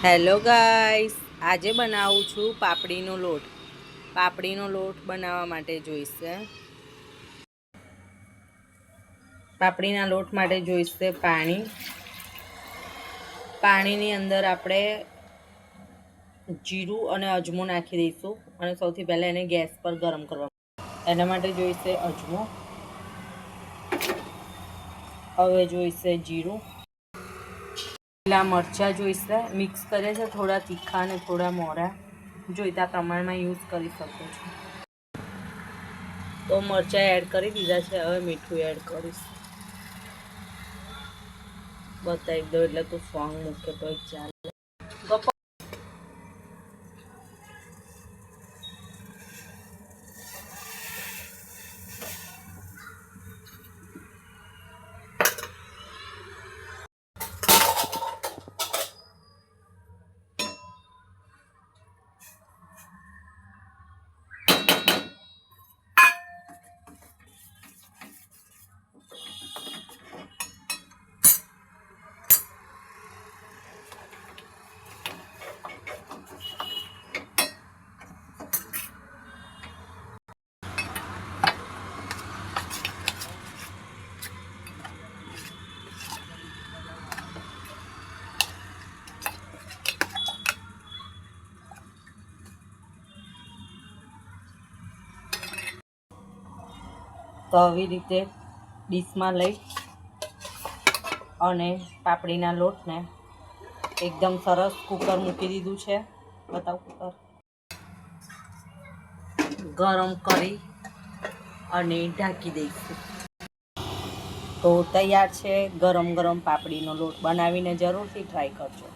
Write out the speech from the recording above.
Hello guys, આજે બનાવું છું પાપડીનો લોટ. પાપડીનો લોટ બનાવવા માટે જોઈશે પાપડીના લોટ માટે જોઈશે પાણીની અંદર આપણે જીરું અને અજમો નાખી દઈશું અને સૌથી પહેલાં એને ગેસ પર ગરમ કરવા. એના માટે જોઈશે અજમો, હવે જોઈશે જીરું, લીલા મરચાં જોઈશે. મિક્સ કરે છે, થોડા તીખા અને થોડા મોરા, જોઈતા પ્રમાણમાં યુઝ કરી શકો છો. તો મરચાં એડ કરી દીધા છે, હવે મીઠું એડ કરીશ. બતાવી દો એટલે તો સોંગ મૂકે તો ચાલે. તો આવી રીતે ડીશમાં લઈ અને પાપડીના લોટને એકદમ સરસ કુકર મૂકી દીધું છે. બતાવ કુકર ગરમ કરી અને ઢાંકી દઈશું. તો તૈયાર છે ગરમ ગરમ પાપડીનો લોટ. બનાવીને જરૂરથી ટ્રાય કરજો.